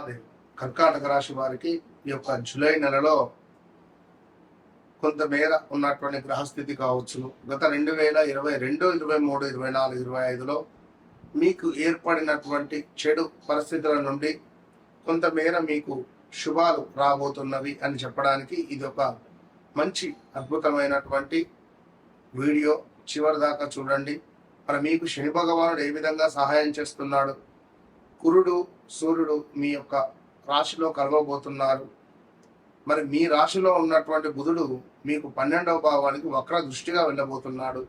మహాదేవ్. కర్కాటక రాశి వారికి ఈ యొక్క జూలై నెలలో కొంతమేర ఉన్నటువంటి గ్రహస్థితి కావచ్చును. గత 2022, 23, 24, 25లో మీకు ఏర్పడినటువంటి చెడు పరిస్థితుల నుండి కొంతమేర మీకు శుభాలు రాబోతున్నవి అని చెప్పడానికి ఇది ఒక మంచి అద్భుతమైనటువంటి వీడియో. చివరి దాకా చూడండి. మరి మీకు శని భగవానుడు ఏ విధంగా సహాయం చేస్తున్నాడు, కురుడు సూర్యుడు మీ యొక్క రాశిలో కలవబోతున్నారు. మరి మీ రాశిలో ఉన్నటువంటి బుధుడు మీకు 12వ భావానికి వక్ర దృష్టిగా వెళ్ళబోతున్నాడు.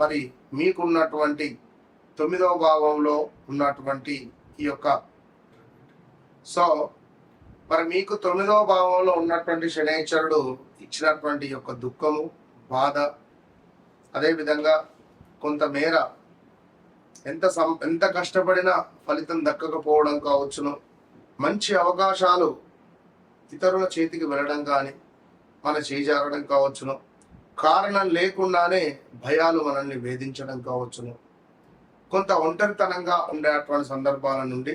మరి మీకున్నటువంటి 9వ భావంలో ఉన్నటువంటి ఈ యొక్క మరి మీకు 9వ భావంలో ఉన్నటువంటి శనైశ్వరుడు ఇచ్చినటువంటి యొక్క దుఃఖము, బాధ, అదేవిధంగా కొంతమేర ఎంత కష్టపడినా ఫలితం దక్కకపోవడం కావచ్చును. మంచి అవకాశాలు ఇతరుల చేతికి వెళ్ళడం కానీ మన చేజారడం కావచ్చును. కారణం లేకుండానే భయాలు మనల్ని వేధించడం కావచ్చును. కొంత ఒంటరితనంగా ఉండేటువంటి సందర్భాల నుండి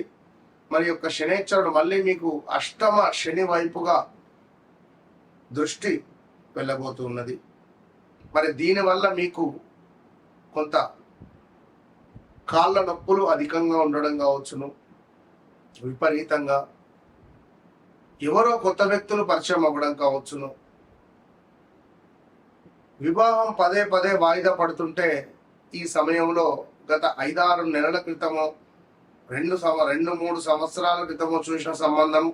మరి యొక్క శనైశ్వరుడు మళ్ళీ మీకు అష్టమ శని వైపుగా దృష్టి వెళ్ళబోతున్నది. మరి దీనివల్ల మీకు కొంత కాళ్ళ నొప్పులు అధికంగా ఉండడం కావచ్చును. విపరీతంగా ఎవరో కొత్త వ్యక్తులు పరిచయం అవ్వడం కావచ్చును. వివాహం పదే పదే వాయిదా పడుతుంటే ఈ సమయంలో గత 5-6 నెలల క్రితమో 2-3 సంవత్సరాల క్రితమో చూసిన సంబంధం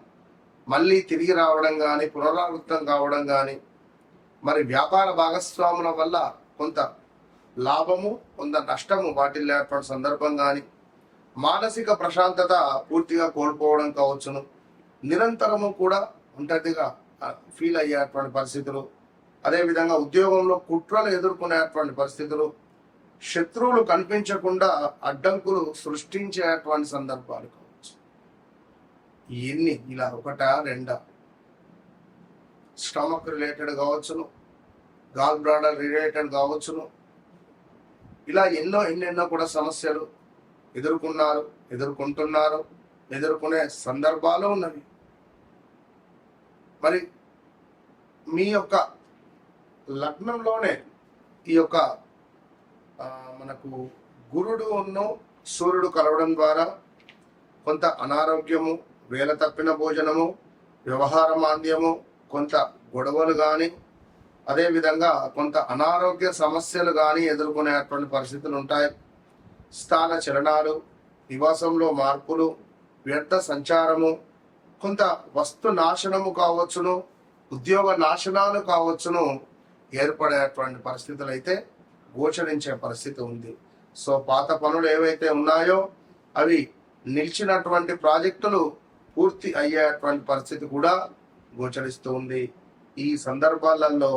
మళ్ళీ తిరిగి రావడం కానీ, పునరావృతం కావడం కానీ, మరి వ్యాపార భాగస్వాముల వల్ల కొంత లాభము, కొంత నష్టము వాటిల్లేటువంటి సందర్భం కానీ, మానసిక ప్రశాంతత పూర్తిగా కోల్పోవడం కావచ్చును. నిరంతరము కూడా ఒంటరిగా ఫీల్ అయ్యేటువంటి పరిస్థితులు, అదేవిధంగా ఉద్యోగంలో కుట్రలు ఎదుర్కొనేటువంటి పరిస్థితులు, శత్రువులు కనిపించకుండా అడ్డంకులు సృష్టించేటువంటి సందర్భాలు కావచ్చు. ఎన్ని ఇలా 1-2 స్టమక్ రిలేటెడ్ కావచ్చును, గాల్ బ్లాడర్ రిలేటెడ్ కావచ్చును. ఇలా ఎన్నెన్నో కూడా సమస్యలు ఎదుర్కొంటున్నారు, ఎదుర్కొనే సందర్భాలు ఉన్నవి. మరి మీ యొక్క లగ్నంలోనే ఈ యొక్క మనకు గురుడు సూర్యుడు కలవడం ద్వారా కొంత అనారోగ్యము, వేల తప్పిన భోజనము, వ్యవహార మాంద్యము, కొంత గొడవలు కానీ, అదేవిధంగా కొంత అనారోగ్య సమస్యలు కానీ ఎదుర్కొనేటువంటి పరిస్థితులు ఉంటాయి. స్థాన చలనాలు, నివాసంలో మార్పులు, వ్యర్థ సంచారము, కొంత వస్తు నాశనము కావచ్చును, ఉద్యోగ నాశనాలు కావచ్చును ఏర్పడేటువంటి పరిస్థితులు అయితే గోచరించే పరిస్థితి ఉంది. పాత పనులు ఏవైతే ఉన్నాయో అవి నిలిచినటువంటి ప్రాజెక్టులు పూర్తి అయ్యేటువంటి పరిస్థితి కూడా గోచరిస్తూ ఉంది. ఈ సందర్భాలలో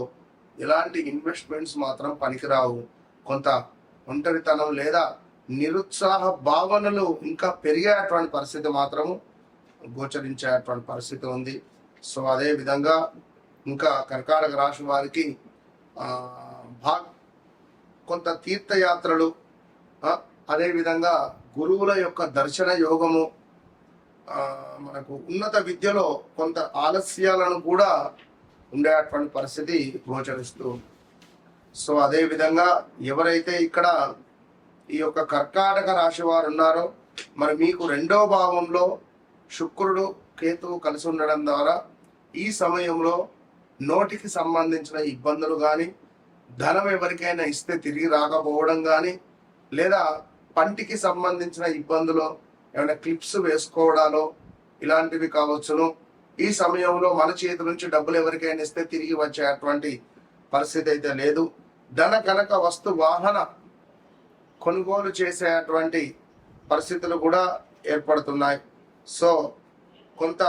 ఎలాంటి ఇన్వెస్ట్మెంట్స్ మాత్రం పనికిరావు. కొంత ఒంటరితనం లేదా నిరుత్సాహ భావనలు ఇంకా పెరిగేటువంటి పరిస్థితి మాత్రము గోచరించేటువంటి పరిస్థితి ఉంది. అదే విధంగా ఇంకా కర్కాటక రాశి వారికి కొంత తీర్థయాత్రలు, అదేవిధంగా గురువుల యొక్క దర్శన యోగము, మనకు ఉన్నత విద్యలో కొంత ఆలస్యాలను కూడా ఉండేటువంటి పరిస్థితి గోచరిస్తూ. అదే విధంగా ఎవరైతే ఇక్కడ ఈ యొక్క కర్కాటక రాశి వారు ఉన్నారో మరి మీకు 2వ భావంలో శుక్రుడు, కేతువు కలిసి ఉండడం ద్వారా ఈ సమయంలో నోటికి సంబంధించిన ఇబ్బందులు కానీ, ధనం ఎవరికైనా ఇస్తే తిరిగి రాకపోవడం కానీ, లేదా పంటికి సంబంధించిన ఇబ్బందులు, ఏమైనా క్లిప్స్ వేసుకోవడాలో ఇలాంటివి కావచ్చును. ఈ సమయంలో మన చేతి నుంచి డబ్బులు ఎవరికైనా ఇస్తే తిరిగి వచ్చేటువంటి పరిస్థితి అయితే లేదు. ధన కనక వస్తు వాహన కొనుగోలు చేసేటువంటి పరిస్థితులు కూడా ఏర్పడుతున్నాయి. కొంత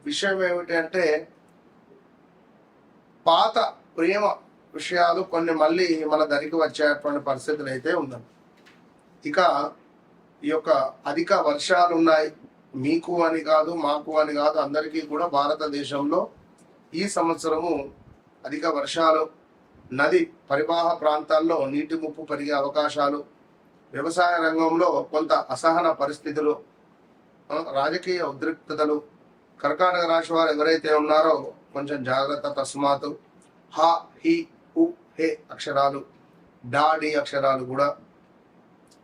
విషయం ఏమిటి అంటే పాత ప్రేమ విషయాలు కొన్ని మళ్ళీ మన దరికి వచ్చేటువంటి పరిస్థితులు అయితే ఉన్నాయి. ఇక ఈ యొక్క అధిక వర్షాలు ఉన్నాయి. మీకు అని కాదు, మాకు అని కాదు, అందరికీ కూడా భారతదేశంలో ఈ సంవత్సరము అధిక వర్షాలు, నది పరివాహ ప్రాంతాల్లో నీటి ముప్పు పెరిగే అవకాశాలు, వ్యవసాయ రంగంలో కొంత అసహన పరిస్థితులు, రాజకీయ ఉద్రిక్తతలు. కర్కాటక రాశి వారు ఎవరైతే ఉన్నారో కొంచెం జాగ్రత్త. తస్మాత్ హ, హి, హు, హే అక్షరాలు, డా, డి అక్షరాలు కూడా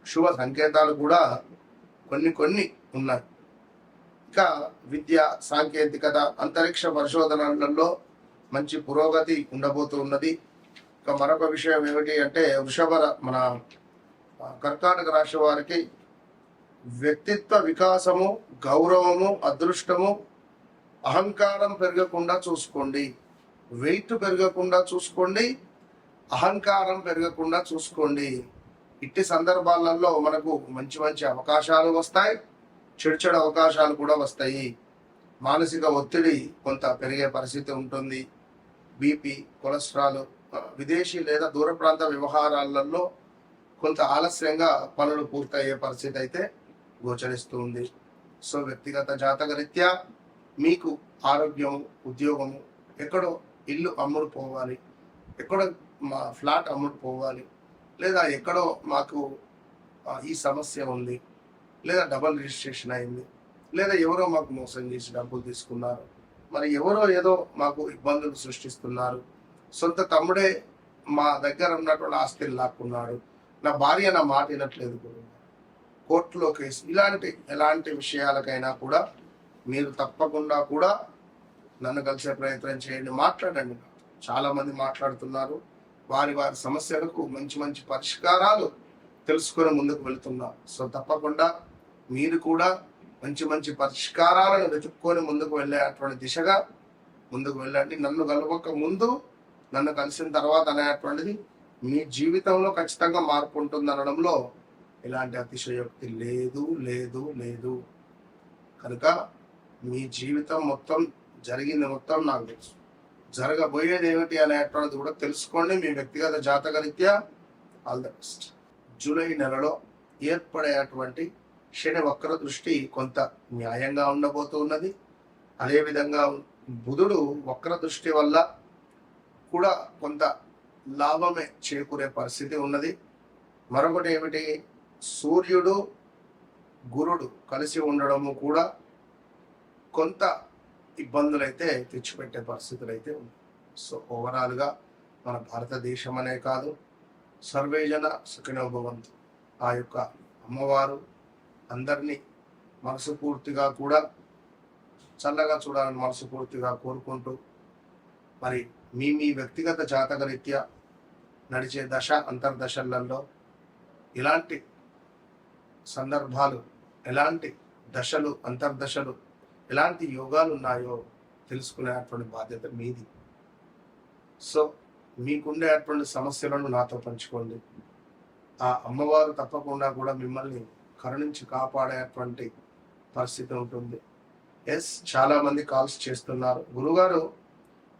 శుభ సంకేతాలు కూడా కొన్ని ఉన్నాయి. ఇక విద్య, సాంకేతికత, అంతరిక్ష పరిశోధనలలో మంచి పురోగతి ఉండబోతూ ఉన్నది. ఇక మరొక విషయం ఏమిటి అంటే మన కర్కాటక రాశి వారికి వ్యక్తిత్వ వికాసము, గౌరవము, అదృష్టము, అహంకారం పెరగకుండా చూసుకోండి. వెయిట్ పెరగకుండా చూసుకోండి, అహంకారం పెరగకుండా చూసుకోండి. ఇట్టి సందర్భాలలో మనకు మంచి మంచి అవకాశాలు వస్తాయి, చెడు అవకాశాలు కూడా వస్తాయి. మానసిక ఒత్తిడి కొంత పెరిగే పరిస్థితి ఉంటుంది. బీపీ, కొలెస్ట్రాల్, విదేశీ లేదా దూర ప్రాంత వ్యవహారాలలో కొంత ఆలస్యంగా పనులు పూర్తయ్యే పరిస్థితి అయితే గోచరిస్తూ ఉంది. సో వ్యక్తిగత జాతక రీత్యా మీకు ఆరోగ్యము, ఉద్యోగము, ఎక్కడో ఇల్లు అమ్ముడు పోవాలి, ఎక్కడో మా ఫ్లాట్ అమ్ముడు పోవాలి, లేదా ఎక్కడో మాకు ఈ సమస్య ఉంది, లేదా డబల్ రిజిస్ట్రేషన్ అయింది, లేదా ఎవరో మాకు మోసం చేసి డబ్బులు తీసుకున్నారు, మరి ఎవరో ఏదో మాకు ఇబ్బందులు సృష్టిస్తున్నారు, సొంత తమ్ముడే మా దగ్గర ఉన్నటువంటి ఆస్తిని లాక్కున్నాడు, నా భార్య నా మాట వినట్లేదు, కోర్టులో కేసు, ఎలాంటి విషయాలకైనా కూడా మీరు తప్పకుండా కూడా నన్ను కలిసే ప్రయత్నం చేయండి. మాట్లాడండి. చాలా మంది మాట్లాడుతున్నారు, వారి సమస్యలకు మంచి మంచి పరిష్కారాలు తెలుసుకొని ముందుకు వెళుతున్నారు. సో తప్పకుండా మీరు కూడా మంచి మంచి పరిష్కారాలను వెతుక్కొని ముందుకు వెళ్ళేటువంటి దిశగా ముందుకు వెళ్ళండి. నన్ను కలవక ముందు, నన్ను కలిసిన తర్వాత అనేటువంటిది మీ జీవితంలో ఖచ్చితంగా మార్పు ఉంటుంది అనడంలో ఎలాంటి అతిశయోక్తి లేదు లేదు లేదు. కనుక మీ జీవితం మొత్తం జరిగింది మొత్తం నాకు తెలుసు, జరగబోయేది ఏమిటి అనేటువంటిది కూడా తెలుసుకోండి. మీ వ్యక్తిగత జాతక రీత్యా ఆల్ ద బెస్ట్. జూలై నెలలో ఏర్పడేటువంటి శని వక్ర దృష్టి కొంత న్యాయంగా ఉండబోతూ ఉన్నది. అదేవిధంగా బుధుడు వక్ర దృష్టి వల్ల కూడా కొంత లాభమే చేకూరే పరిస్థితి ఉన్నది. మరొకటి ఏమిటి, సూర్యుడు గురుడు కలిసి ఉండడము కూడా కొంత ఇబ్బందులైతే తెచ్చిపెట్టే పరిస్థితులు అయితే ఉన్నాయి. సో ఓవరాల్గా మన భారతదేశం అనే కాదు, సర్వేజన సుఖినో భవంతు, ఆ యొక్క అమ్మవారు అందరినీ మనసుపూర్తిగా కూడా చల్లగా చూడాలని మనసుపూర్తిగా కోరుకుంటూ, మరి మీ వ్యక్తిగత జాతక రీత్యా నడిచే దశ అంతర్దశలలో ఎలాంటి సందర్భాలు, ఎలాంటి దశలు, అంతర్దశలు, ఎలాంటి యోగాలు ఉన్నాయో తెలుసుకునేటువంటి బాధ్యత మీది. సో మీకుండేటువంటి సమస్యలను నాతో పంచుకోండి. ఆ అమ్మవారు తప్పకుండా కూడా మిమ్మల్ని కరుణించి కాపాడేటువంటి పరిస్థితి ఉంటుంది. ఎస్, చాలా మంది కాల్స్ చేస్తున్నారు, గురుగారు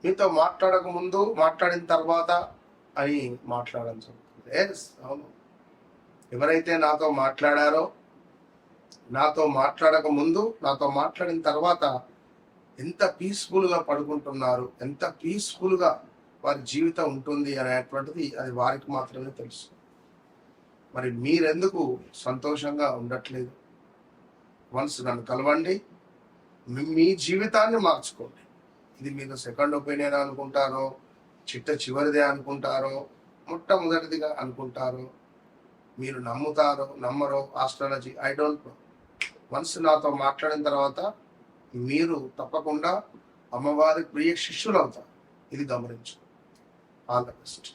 మీతో మాట్లాడక ముందు, మాట్లాడిన తర్వాత అని మాట్లాడడం జరుగుతుంది. ఎస్, అవును. ఎవరైతే నాతో మాట్లాడారో, నాతో మాట్లాడక ముందు, నాతో మాట్లాడిన తర్వాత ఎంత పీస్ఫుల్గా పడుకుంటున్నారు, ఎంత పీస్ఫుల్గా వారి జీవితం ఉంటుంది అనేటువంటిది అది వారికి మాత్రమే తెలుసు. మరి మీరెందుకు సంతోషంగా ఉండట్లేదు? వన్స్ నన్ను కలవండి, మీ జీవితాన్ని మార్చుకోండి. ఇది మీరు సెకండ్ ఒపీనియన్ అనుకుంటారో, చివరిదే అనుకుంటారో, మొట్టమొదటిదిగా అనుకుంటారో, మీరు నమ్ముతారో నమ్మరో astrology, I don't know. Once నాతో మాట్లాడిన తర్వాత మీరు తప్పకుండా అమ్మవారి ప్రియ శిష్యులు అవుతారు. ఇది గమనించు. All the best.